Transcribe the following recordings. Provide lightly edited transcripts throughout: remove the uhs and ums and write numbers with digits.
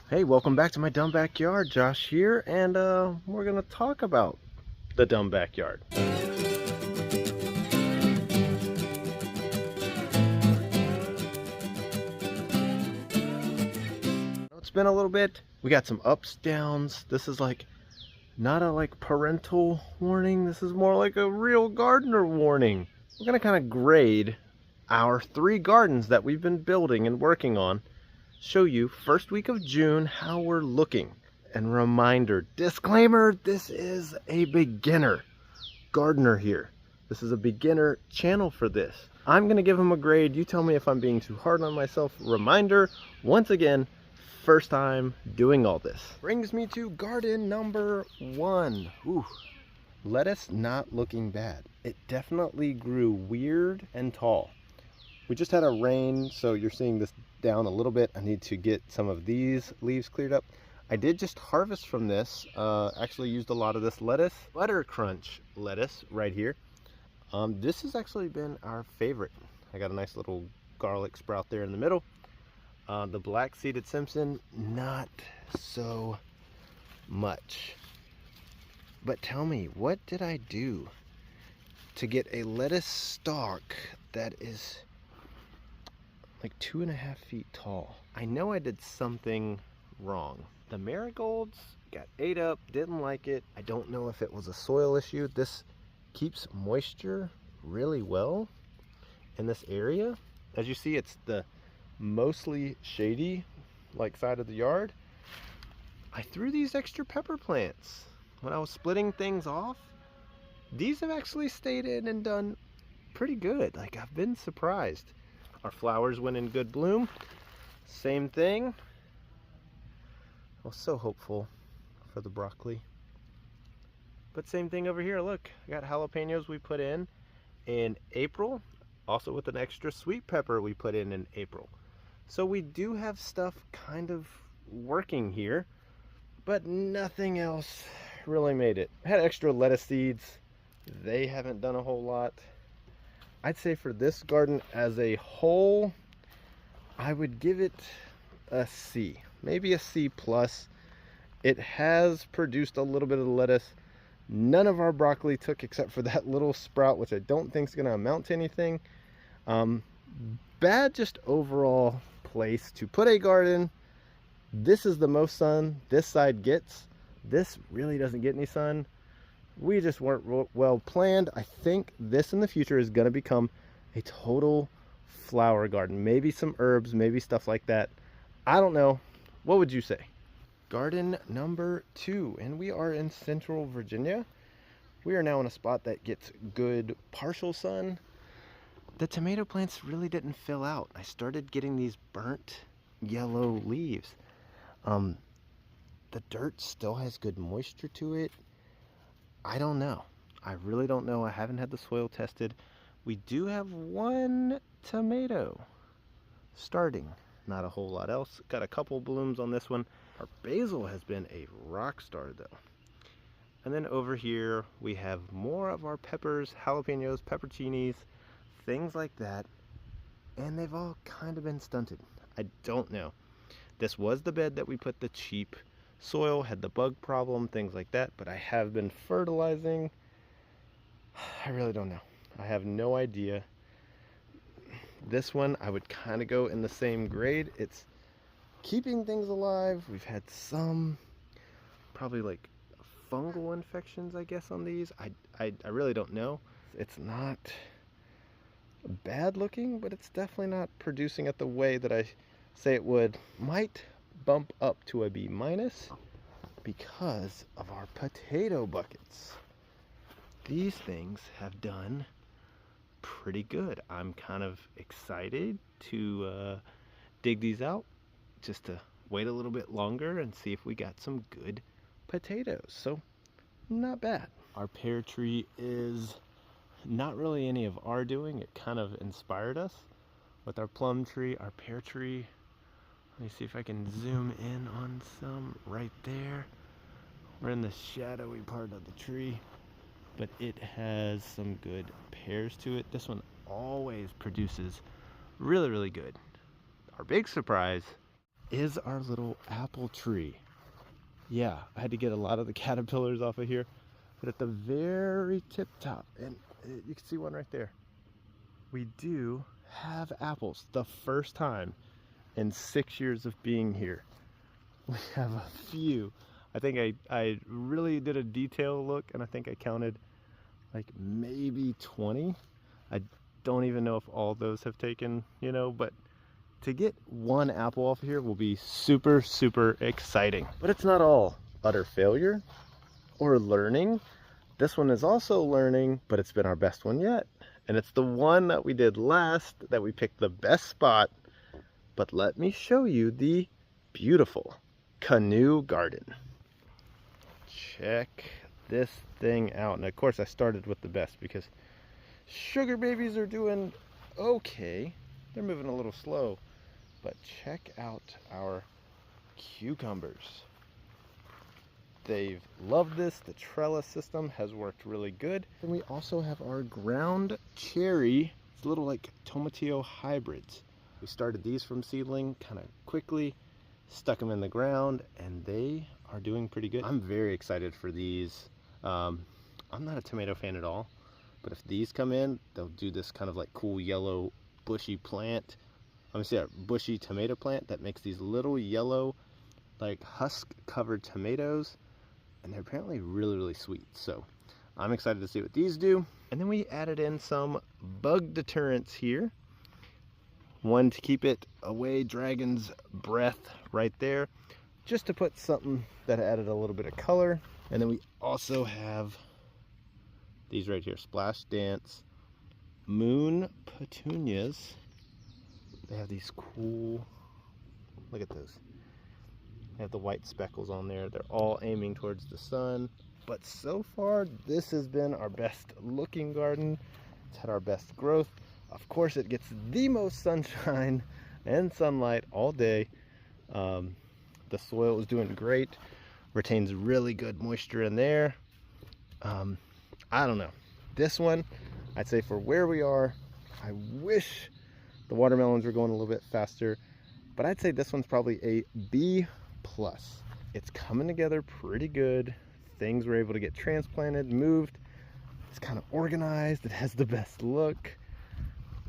Hey, welcome back to my dumb backyard. Josh here, and we're gonna talk about the dumb backyard. It's been a little bit. We got some ups, downs. This is like not a parental warning. This is more like a real gardener warning. We're gonna kind of grade our 3 gardens that we've been building and working on. Show you first week of June how we're looking. And reminder, disclaimer, this is a beginner gardener here. This is a beginner channel for this. I'm gonna give him a grade. You tell me if I'm being too hard on myself. Reminder, once again, first time doing all this. Brings me to garden number 1. Ooh, lettuce not looking bad. It definitely grew weird and tall. We just had a rain, so you're seeing this down a little bit. I need to get some of these leaves cleared up. I did just harvest from this, actually used a lot of this lettuce, Butter Crunch lettuce right here. This has actually been our favorite. I got a nice little garlic sprout there in the middle. The black seeded Simpson, not so much. But tell me, what did I do to get a lettuce stalk that is like 2.5 feet tall? I know I did something wrong. The marigolds got ate up, didn't like it. I don't know if it was a soil issue. This keeps moisture really well in this area. As you see, it's the mostly shady side of the yard. I threw these extra pepper plants when I was splitting things off. These have actually stayed in and done pretty good. I've been surprised. Our flowers went in good bloom. Same thing. I was so hopeful for the broccoli. But same thing over here. Look, I got jalapenos we put in April. Also with an extra sweet pepper we put in April. So we do have stuff kind of working here, but nothing else really made it. I had extra lettuce seeds. They haven't done a whole lot. I'd say for this garden as a whole, I would give it a C, maybe a C plus. It has produced a little bit of lettuce. None of our broccoli took except for that little sprout, which I don't think is going to amount to anything. Bad just overall place to put a garden. This is the most sun this side gets. This really doesn't get any sun. We just weren't well planned. I think this in the future is going to become a total flower garden. Maybe some herbs, maybe stuff like that. I don't know. What would you say? Garden number 2, and we are in Central Virginia. We are now in a spot that gets good partial sun. The tomato plants really didn't fill out. I started getting these burnt yellow leaves. The dirt still has good moisture to it. I don't know. I really don't know. I haven't had the soil tested. We do have 1 tomato starting. Not a whole lot else. Got a couple blooms on this one. Our basil has been a rock star though. And then over here we have more of our peppers, jalapenos, pepperoncinis, things like that. And they've all kind of been stunted. I don't know. This was the bed that we put the cheap soil, had the bug problem, things like that, but I have been fertilizing. I really don't know. I have no idea. This one I would kind of go in the same grade. It's keeping things alive. We've had some probably fungal infections, I guess, on these. I really don't know. It's not bad looking, but it's definitely not producing at the way that I say it would. Might bump up to a B minus because of our potato buckets. These things have done pretty good. I'm kind of excited to dig these out, just to wait a little bit longer and see if we got some good potatoes. So not bad. Our pear tree is not really any of our doing. It kind of inspired us with our plum tree. Our pear tree, let me see if I can zoom in on some right there. We're in the shadowy part of the tree, but it has some good pears to it. This one always produces really, really good. Our big surprise is our little apple tree. Yeah, I had to get a lot of the caterpillars off of here, but at the very tip top, and you can see one right there, we do have apples. The first time in 6 years of being here, we have a few. I think I really did a detailed look, and I think I counted like maybe 20. I don't even know if all those have taken, you know, but to get one apple off here will be super, super exciting. But it's not all utter failure or learning. This one is also learning, but it's been our best one yet. And it's the one that we did last that we picked the best spot. But let me show you the beautiful canoe garden. Check this thing out. And of course I started with the best because sugar babies are doing okay. They're moving a little slow, but check out our cucumbers. They've loved this. The trellis system has worked really good. And we also have our ground cherry. It's little like tomatillo hybrids. We started these from seedling kind of quickly, stuck them in the ground, and they are doing pretty good. I'm very excited for these. I'm not a tomato fan at all, but if these come in, they'll do this kind of like cool yellow bushy plant. Let me see, a bushy tomato plant that makes these little yellow like husk covered tomatoes, and they're apparently really, really sweet. So I'm excited to see what these do. And then we added in some bug deterrents here. One to keep it away, dragon's breath right there, just to put something that added a little bit of color. And then we also have these right here, Splash Dance Moon Petunias. They have these cool, look at those. They have the white speckles on there. They're all aiming towards the sun. But so far, this has been our best looking garden. It's had our best growth. Of course, it gets the most sunshine and sunlight all day. The soil is doing great. Retains really good moisture in there. I don't know. This one, I'd say for where we are, I wish the watermelons were going a little bit faster, but I'd say this one's probably a B+. It's coming together pretty good. Things were able to get transplanted, moved. It's kind of organized. It has the best look.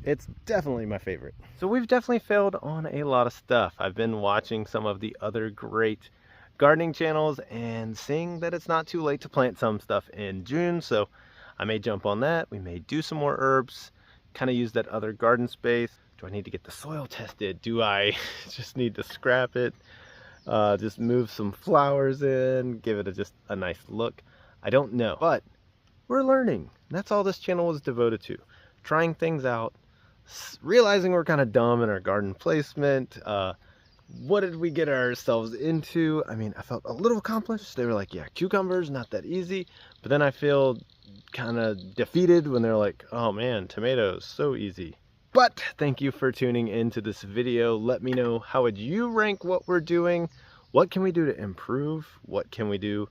It's definitely my favorite. So we've definitely failed on a lot of stuff. I've been watching some of the other great gardening channels and seeing that it's not too late to plant some stuff in June. So I may jump on that. We may do some more herbs, kind of use that other garden space. Do I need to get the soil tested? Do I just need to scrap it? Just move some flowers in, give it just a nice look? I don't know, but we're learning. That's all this channel is devoted to. Trying things out, realizing we're kind of dumb in our garden placement. What did we get ourselves into? I mean, I felt a little accomplished. They were like, yeah, cucumbers, not that easy. But then I feel kind of defeated when they're like, oh man, tomatoes, so easy. But thank you for tuning into this video. Let me know, how would you rank what we're doing? What can we do to improve? What can we do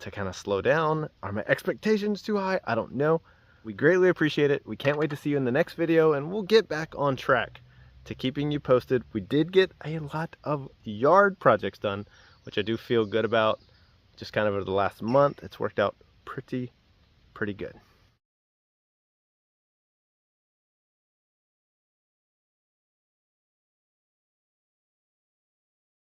to kind of slow down? Are my expectations too high? I don't know. We greatly appreciate it. We can't wait to see you in the next video, and we'll get back on track to keeping you posted. We did get a lot of yard projects done, which I do feel good about. Just kind of over the last month, it's worked out pretty good.